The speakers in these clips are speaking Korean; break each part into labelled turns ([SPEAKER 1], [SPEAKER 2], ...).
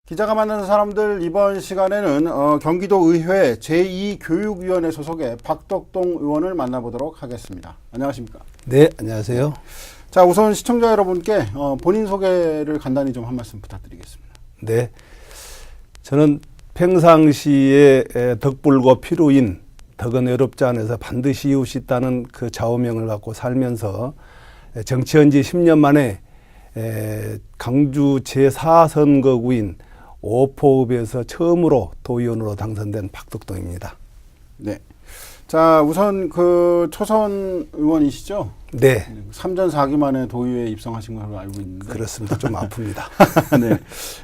[SPEAKER 1] 기자가 만나는 사람들 이번 시간에는 경기도의회 제2교육위원회 소속의 박덕동 의원을 만나보도록 하겠습니다. 안녕하십니까?
[SPEAKER 2] 네, 안녕하세요.
[SPEAKER 1] 자, 우선 시청자 여러분께 본인 소개를 간단히 좀 한 말씀 부탁드리겠습니다.
[SPEAKER 2] 네, 저는 평상시에 덕불고 필요인 덕은 외롭지 않아서 반드시 이웃이 있다는 그 좌우명을 갖고 살면서 정치한 지 10년 만에 강주 제4선거구인 오포읍에서 처음으로 도의원으로 당선된 박덕동입니다.
[SPEAKER 1] 네. 자, 우선 그 초선 의원이시죠?
[SPEAKER 2] 네.
[SPEAKER 1] 3전 4기 만에 도의회에 입성하신 걸로 알고 있는데.
[SPEAKER 2] 그렇습니다. 좀 아픕니다.
[SPEAKER 1] 네.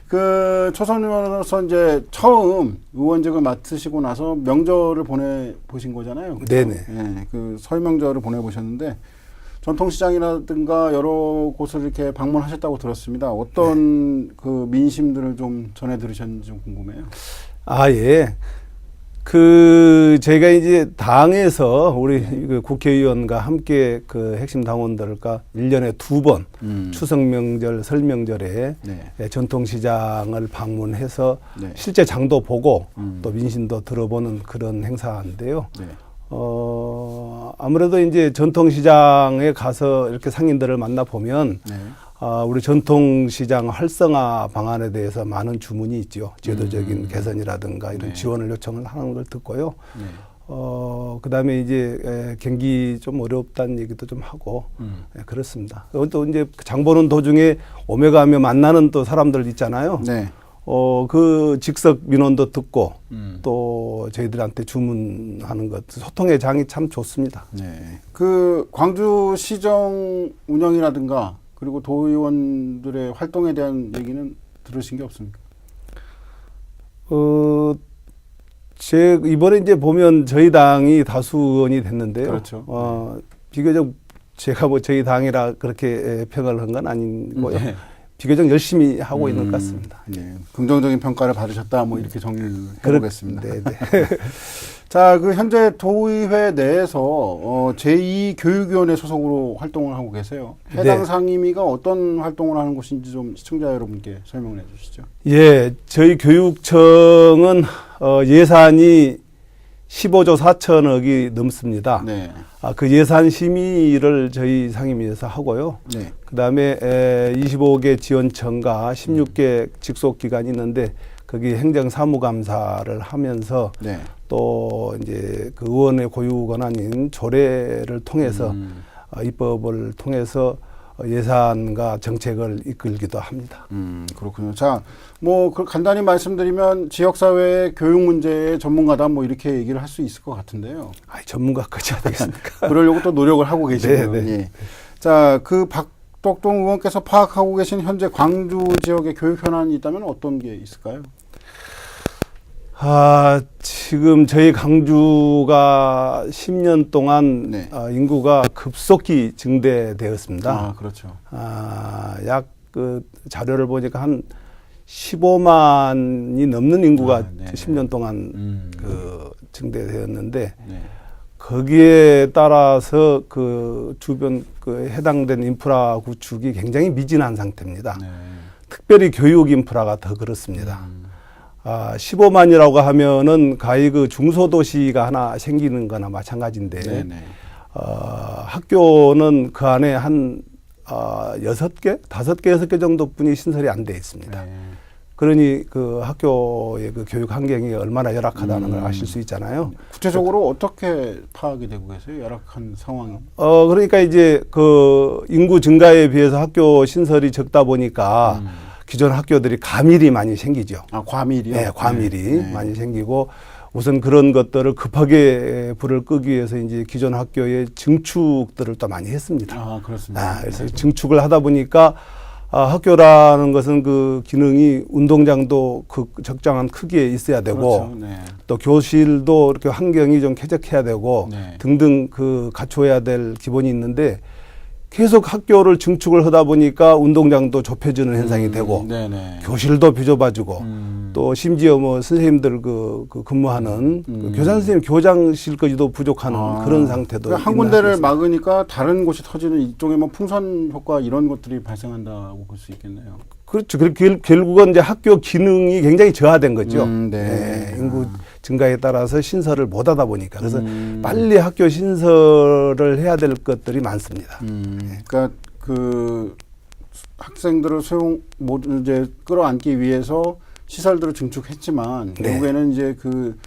[SPEAKER 1] 그 초선 의원으로서 이제 처음 의원직을 맡으시고 나서 명절을 보내보신 거잖아요. 그렇죠?
[SPEAKER 2] 네네.
[SPEAKER 1] 네. 그 설 명절을 보내보셨는데 전통시장이라든가 여러 곳을 이렇게 방문하셨다고 들었습니다. 어떤 그 민심들을 좀 전해 들으셨는지 좀 궁금해요.
[SPEAKER 2] 아, 예. 저희가 이제 당에서 우리 그 국회의원과 함께 그 핵심 당원들과 1년에 2번 추석 명절, 설 명절에 전통시장을 방문해서 실제 장도 보고 또 민심도 들어보는 그런 행사인데요. 아무래도 이제 전통시장에 가서 이렇게 상인들을 만나보면 우리 전통시장 활성화 방안에 대해서 많은 주문이 있죠. 제도적인 개선이라든가 이런 지원을 요청을 하는 걸 듣고요. 그 다음에 이제 경기 좀 어렵다는 얘기도 좀 하고 그렇습니다. 또 이제 장 보는 도중에 오메가며 만나는 또 사람들 있잖아요. 그 즉석 민원도 듣고 또 저희들한테 주문하는 것, 소통의 장이 참 좋습니다.
[SPEAKER 1] 그 광주시정 운영이라든가 그리고 도의원들의 활동에 대한 얘기는 들으신 게 없습니까?
[SPEAKER 2] 이번에 이제 보면 저희 당이 다수 의원이 됐는데요.
[SPEAKER 1] 그렇죠.
[SPEAKER 2] 비교적 제가 뭐 저희 당이라 그렇게 평을 한 건 아니고요. 비교적 열심히 하고 있는 것 같습니다.
[SPEAKER 1] 긍정적인 평가를 받으셨다, 뭐 이렇게 정리를 해보겠습니다.
[SPEAKER 2] 네.
[SPEAKER 1] 자, 그 현재 도의회 내에서 제2교육위원회 소속으로 활동을 하고 계세요. 해당 상임위가 어떤 활동을 하는 곳인지 좀 시청자 여러분께 설명을 해주시죠.
[SPEAKER 2] 예, 저희 교육청은 예산이 15조 4천억이 넘습니다. 그 예산 심의를 저희 상임위에서 하고요. 그 다음에 25개 지원청과 16개 직속기관이 있는데 거기 행정사무감사를 하면서 또 이제 그 의원의 고유 권한인 조례를 통해서 입법을 통해서 예산과 정책을 이끌기도 합니다.
[SPEAKER 1] 그렇군요. 자, 뭐 간단히 말씀드리면 지역사회 교육 문제의 전문가다 뭐 이렇게 얘기를 할 수 있을 것 같은데요.
[SPEAKER 2] 전문가까지 해야 되겠습니까?
[SPEAKER 1] 그러려고 또 노력을 하고 계시고요. 자, 그 박덕동 의원께서 파악하고 계신 현재 광주 지역의 교육 현안이 있다면 어떤 게 있을까요?
[SPEAKER 2] 지금 저희 강주가 10년 동안 인구가 급속히 증대되었습니다.
[SPEAKER 1] 그렇죠.
[SPEAKER 2] 약 그 자료를 보니까 한 15만이 넘는 인구가 10년 동안 그 증대되었는데 거기에 따라서 그 주변 그 해당된 인프라 구축이 굉장히 미진한 상태입니다. 특별히 교육 인프라가 더 그렇습니다. 15만이라고 하면은 가히 그 중소도시가 하나 생기는 거나 마찬가지인데, 학교는 그 안에 한 6개, 5개, 6개 정도뿐이 신설이 안 돼 있습니다. 그러니 그 학교의 그 교육 환경이 얼마나 열악하다는 걸 아실 수 있잖아요.
[SPEAKER 1] 구체적으로 어떻게 파악이 되고 계세요? 열악한 상황이?
[SPEAKER 2] 그러니까 이제 그 인구 증가에 비해서 학교 신설이 적다 보니까 기존 학교들이 과밀이 많이 생기죠.
[SPEAKER 1] 과밀이요?
[SPEAKER 2] 네, 과밀이 많이 생기고 우선 그런 것들을 급하게 불을 끄기 위해서 이제 기존 학교의 증축들을 또 많이 했습니다.
[SPEAKER 1] 그렇습니다.
[SPEAKER 2] 그래서 증축을 하다 보니까 학교라는 것은 그 기능이 운동장도 그 적정한 크기에 있어야 되고 또 교실도 이렇게 환경이 좀 쾌적해야 되고 등등 그 갖춰야 될 기본이 있는데 계속 학교를 증축을 하다 보니까 운동장도 좁혀지는 현상이 되고 교실도 비좁아지고 또 심지어 뭐 선생님들 그 근무하는 그 교사 선생님 교장실까지도 부족한 그런 상태도
[SPEAKER 1] 그러니까 한 군데를 막으니까 다른 곳이 터지는 이쪽에 뭐 풍선 효과 이런 것들이 발생한다고 볼 수 있겠네요.
[SPEAKER 2] 그렇죠. 결국은 이제 학교 기능이 굉장히 저하된 거죠.
[SPEAKER 1] 네.
[SPEAKER 2] 예, 인구 증가에 따라서 신설을 못 하다 보니까. 그래서 빨리 학교 신설을 해야 될 것들이 많습니다.
[SPEAKER 1] 그러니까 그 학생들을 이제 끌어안기 위해서 시설들을 증축했지만
[SPEAKER 2] 네.
[SPEAKER 1] 결국에는 이제 그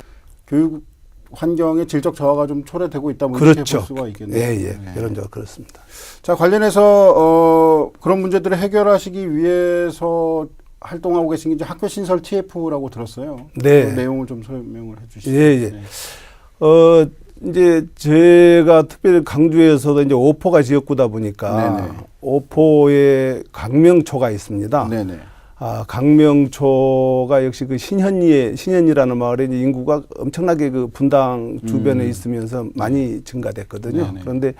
[SPEAKER 1] 교육 환경의 질적 저하가 좀 초래되고 있다 뭐 이렇게
[SPEAKER 2] 그렇죠.
[SPEAKER 1] 볼 수가 있겠네요.
[SPEAKER 2] 예, 예.
[SPEAKER 1] 네.
[SPEAKER 2] 이런적으로 그렇습니다.
[SPEAKER 1] 자, 관련해서 그런 문제들을 해결하시기 위해서 활동하고 계신 게 이제 학교 신설 TF라고 들었어요.
[SPEAKER 2] 네.
[SPEAKER 1] 그 내용을 좀 설명을 해주시죠.
[SPEAKER 2] 예, 예.
[SPEAKER 1] 네.
[SPEAKER 2] 이제 제가 특별히 강주에서도 이제 오포가 지역구다 보니까
[SPEAKER 1] 네네.
[SPEAKER 2] 오포에 강명초가 있습니다.
[SPEAKER 1] 네네.
[SPEAKER 2] 강명초가 역시 그 신현이라는 마을에 이제 인구가 엄청나게 그 분당 주변에 있으면서 많이 증가됐거든요.
[SPEAKER 1] 네네.
[SPEAKER 2] 그런데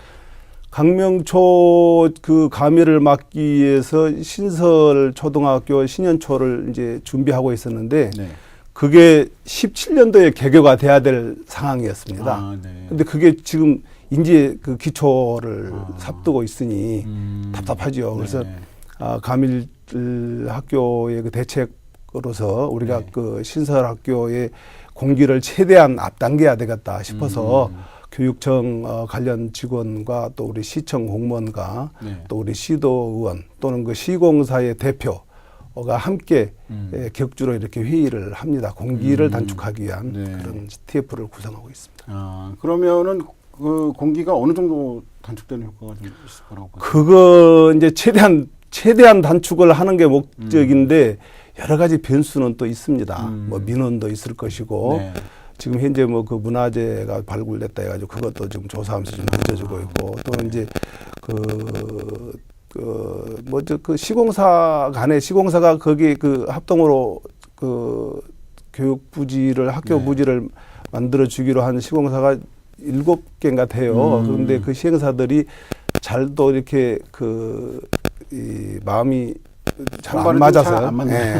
[SPEAKER 2] 강명초 그 가미를 막기 위해서 신설 초등학교 신현초를 이제 준비하고 있었는데
[SPEAKER 1] 네.
[SPEAKER 2] 그게 17년도에 개교가 돼야 될 상황이었습니다.
[SPEAKER 1] 네.
[SPEAKER 2] 근데 그게 지금 이제 그 기초를 삽두고 있으니 답답하죠. 그래서
[SPEAKER 1] 네.
[SPEAKER 2] 가밀 학교의 그 대책으로서 우리가
[SPEAKER 1] 네.
[SPEAKER 2] 그 신설 학교의 공기를 최대한 앞당겨야 되겠다 싶어서 교육청 관련 직원과 또 우리 시청 공무원과
[SPEAKER 1] 네.
[SPEAKER 2] 또 우리 시도의원 또는 그 시공사의 대표가 함께 격주로 이렇게 회의를 합니다. 공기를 단축하기 위한
[SPEAKER 1] 네.
[SPEAKER 2] 그런 TF를 구성하고 있습니다.
[SPEAKER 1] 그러면은 그 공기가 어느 정도 단축되는 효과가 좀 있을 거라고 봐요.
[SPEAKER 2] 그거 이제 최대한 단축을 하는 게 목적인데 여러 가지 변수는 또 있습니다. 뭐 민원도 있을 것이고
[SPEAKER 1] 네.
[SPEAKER 2] 지금 현재 뭐 그 문화재가 발굴됐다 해가지고 그것도 지금 조사하면서 좀 늦어지고 있고 또는 이제 그 시공사 간에 시공사가 거기 그 합동으로 그 교육 부지를 학교
[SPEAKER 1] 네.
[SPEAKER 2] 부지를 만들어 주기로 한 시공사가 7개인가 돼요. 그런데 그 시행사들이 잘 또 이렇게 이 마음이 잘 안 맞아서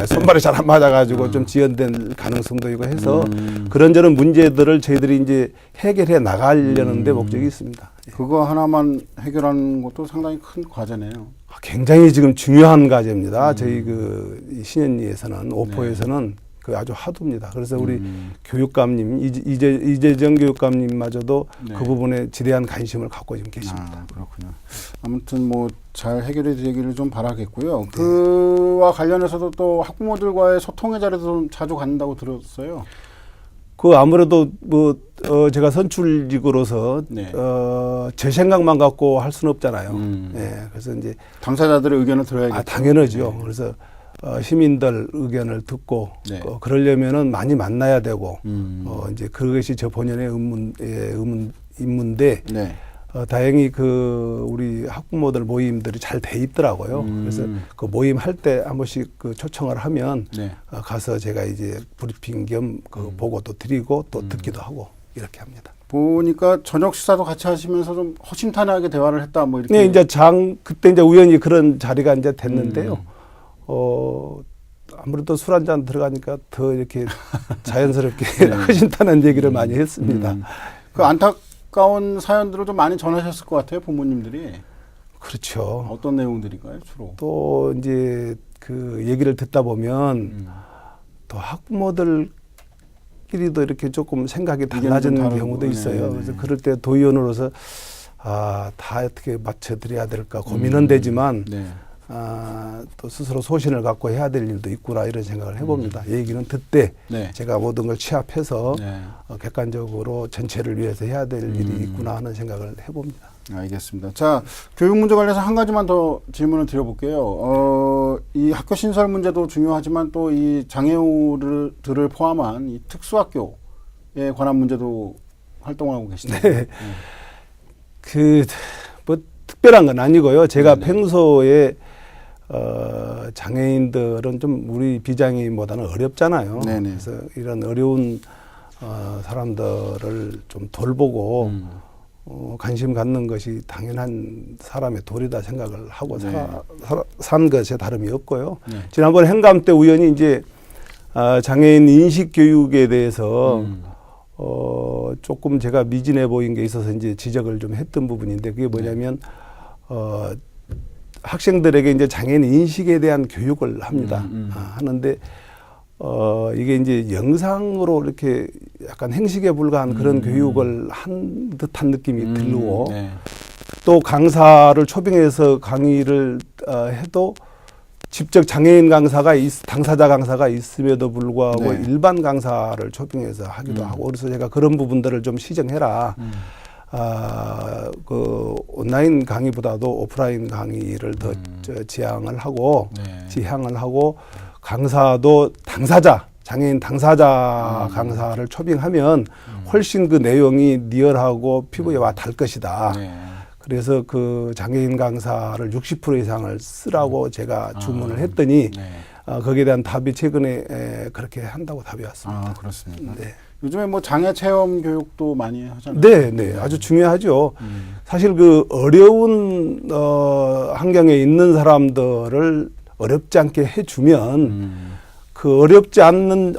[SPEAKER 2] 손발이 잘 안 맞아가지고 좀 지연된 가능성도 있고 해서 그런저런 문제들을 저희들이 이제 해결해 나가려는 데 목적이 있습니다.
[SPEAKER 1] 그거 하나만 해결하는 것도 상당히 큰 과제네요.
[SPEAKER 2] 굉장히 지금 중요한 과제입니다. 저희 그 신현리에서는 오포에서는 그 아주 하도입니다. 그래서 우리 교육감님 이재정 교육감님마저도
[SPEAKER 1] 네.
[SPEAKER 2] 그 부분에 지대한 관심을 갖고 지금 계십니다.
[SPEAKER 1] 그렇군요. 아무튼 뭐 잘 해결이 되기를 좀 바라겠고요. 그와 관련해서도 또 학부모들과의 소통의 자리도 좀 자주 갖는다고 들었어요.
[SPEAKER 2] 그 아무래도 뭐 제가 선출직으로서
[SPEAKER 1] 네.
[SPEAKER 2] 제 생각만 갖고 할 수는 없잖아요. 그래서 이제
[SPEAKER 1] 당사자들의 의견을 들어야겠죠.
[SPEAKER 2] 당연하죠.
[SPEAKER 1] 네.
[SPEAKER 2] 그래서 시민들 의견을 듣고
[SPEAKER 1] 네.
[SPEAKER 2] 그러려면은 많이 만나야 되고 이제 그것이 저 본연의 임무인데
[SPEAKER 1] 네.
[SPEAKER 2] 다행히 그 우리 학부모들 모임들이 잘 돼 있더라고요. 그래서 그 모임 할 때 한 번씩 그 초청을 하면
[SPEAKER 1] 네.
[SPEAKER 2] 가서 제가 이제 브리핑 겸 그 보고도 드리고 또 듣기도 하고 이렇게 합니다.
[SPEAKER 1] 보니까 저녁 식사도 같이 하시면서 좀 허심탄회하게 대화를 했다 뭐 이렇게.
[SPEAKER 2] 네, 이제 그때 이제 우연히 그런 자리가 이제 됐는데요. 아무래도 술 한잔 들어가니까 더 이렇게 자연스럽게 허심탄회한 얘기를 많이 했습니다.
[SPEAKER 1] 그 안타까운 사연들을 좀 많이 전하셨을 것 같아요, 부모님들이.
[SPEAKER 2] 그렇죠.
[SPEAKER 1] 어떤 내용들인가요, 주로?
[SPEAKER 2] 또 이제 그 얘기를 듣다 보면 또 학부모들끼리도 이렇게 조금 생각이 달라지는 경우도 있어요. 그래서 그럴 때 도의원으로서 다 어떻게 맞춰드려야 될까 고민은 되지만 또 스스로 소신을 갖고 해야 될 일도 있구나 이런 생각을 해봅니다. 얘기는 듣되 제가 모든 걸 취합해서 객관적으로 전체를 위해서 해야 될 일이 있구나 하는 생각을 해봅니다.
[SPEAKER 1] 알겠습니다. 자, 교육 문제 관련해서 한 가지만 더 질문을 드려볼게요. 이 학교 신설 문제도 중요하지만 또 이 장애우들을 포함한 이 특수학교에 관한 문제도 활동을 하고 계시죠?
[SPEAKER 2] 뭐 특별한 건 아니고요. 제가 평소에 장애인들은 좀 우리 비장애인보다는 어렵잖아요. 그래서 이런 어려운 사람들을 좀 돌보고 관심 갖는 것이 당연한 사람의 도리다 생각을 하고 산 것에 다름이 없고요. 지난번 행감 때 우연히 이제 장애인 인식 교육에 대해서 조금 제가 미진해 보인 게 있어서 이제 지적을 좀 했던 부분인데 그게 뭐냐면 학생들에게 이제 장애인 인식에 대한 교육을 합니다. 하는데 이게 이제 영상으로 이렇게 약간 행식에 불과한 그런 교육을 한 듯한 느낌이 들고
[SPEAKER 1] 네.
[SPEAKER 2] 또 강사를 초빙해서 강의를 해도 직접 장애인 강사가 당사자 강사가 있음에도 불구하고
[SPEAKER 1] 네.
[SPEAKER 2] 일반 강사를 초빙해서 하기도 하고 그래서 제가 그런 부분들을 좀 시정해라. 그 온라인 강의보다도 오프라인 강의를 더 지향을 하고 강사도 장애인 당사자 강사를 초빙하면 훨씬 그 내용이 리얼하고 피부에 와 닿을 것이다.
[SPEAKER 1] 네.
[SPEAKER 2] 그래서 그 장애인 강사를 60% 이상을 쓰라고 제가 주문을 했더니
[SPEAKER 1] 네.
[SPEAKER 2] 거기에 대한 답이 최근에 그렇게 한다고 답이 왔습니다.
[SPEAKER 1] 아, 그렇습니다.
[SPEAKER 2] 네.
[SPEAKER 1] 요즘에 뭐 장애 체험 교육도 많이 하잖아요.
[SPEAKER 2] 네, 네, 아주 중요하죠. 사실 그 어려운 환경에 있는 사람들을 어렵지 않게 해주면 그 어렵지 않는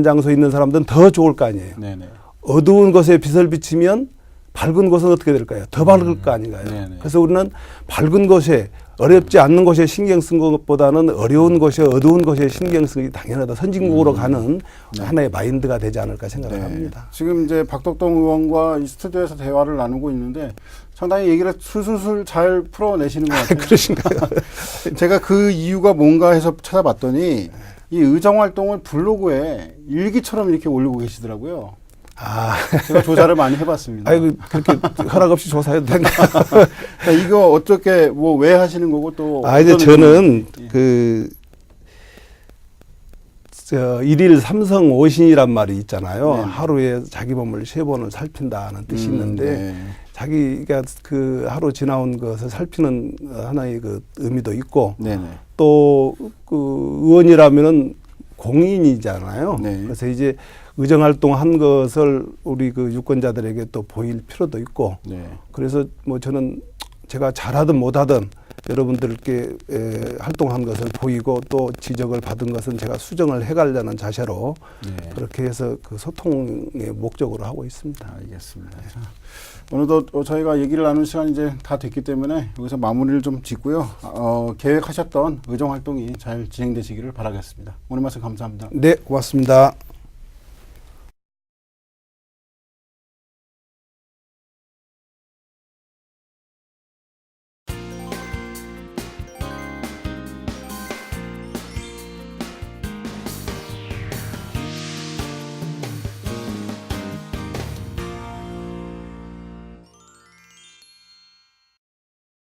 [SPEAKER 2] 장소에 있는 사람들은 더 좋을 거 아니에요.
[SPEAKER 1] 네네.
[SPEAKER 2] 어두운 곳에 빛을 비치면 밝은 곳은 어떻게 될까요? 더 밝을 거 아닌가요?
[SPEAKER 1] 네네.
[SPEAKER 2] 그래서 우리는 밝은 곳에 어렵지 않는 곳에 신경 쓴 것보다는 어려운 곳에 어두운 곳에 신경 쓰기 당연하다. 선진국으로 가는 하나의 마인드가 되지 않을까 생각을 합니다.
[SPEAKER 1] 지금 이제 박덕동 의원과 이 스튜디오에서 대화를 나누고 있는데 상당히 얘기를 술술술 잘 풀어내시는 것 같아요.
[SPEAKER 2] 그러신가요?
[SPEAKER 1] 제가 그 이유가 뭔가 해서 찾아봤더니 이 의정 활동을 블로그에 일기처럼 이렇게 올리고 계시더라고요. 제가 조사를 많이 해봤습니다.
[SPEAKER 2] 아이고, 그렇게 허락 없이 조사해도 된다.
[SPEAKER 1] 그러니까 이거 어떻게, 뭐, 왜 하시는 거고 또.
[SPEAKER 2] 이제 저는 일일 삼성 오신이란 말이 있잖아요.
[SPEAKER 1] 네.
[SPEAKER 2] 하루에 자기 몸을 3번을 살핀다는 뜻이 있는데,
[SPEAKER 1] 네.
[SPEAKER 2] 자기가 그 하루 지나온 것을 살피는 하나의 그 의미도 있고,
[SPEAKER 1] 네네.
[SPEAKER 2] 또 그 의원이라면은 공인이잖아요.
[SPEAKER 1] 네.
[SPEAKER 2] 그래서 이제 의정 활동한 것을 우리 그 유권자들에게 또 보일 필요도 있고,
[SPEAKER 1] 네.
[SPEAKER 2] 그래서 뭐 저는 제가 잘하든 못하든 여러분들께 활동한 것을 보이고 또 지적을 받은 것은 제가 수정을 해가려는 자세로
[SPEAKER 1] 네.
[SPEAKER 2] 그렇게 해서 그 소통의 목적으로 하고 있습니다.
[SPEAKER 1] 알겠습니다. 자, 오늘도 저희가 얘기를 나눈 시간이 이제 다 됐기 때문에 여기서 마무리를 좀 짓고요. 계획하셨던 의정 활동이 잘 진행되시기를 바라겠습니다. 오늘 말씀 감사합니다.
[SPEAKER 2] 네, 고맙습니다.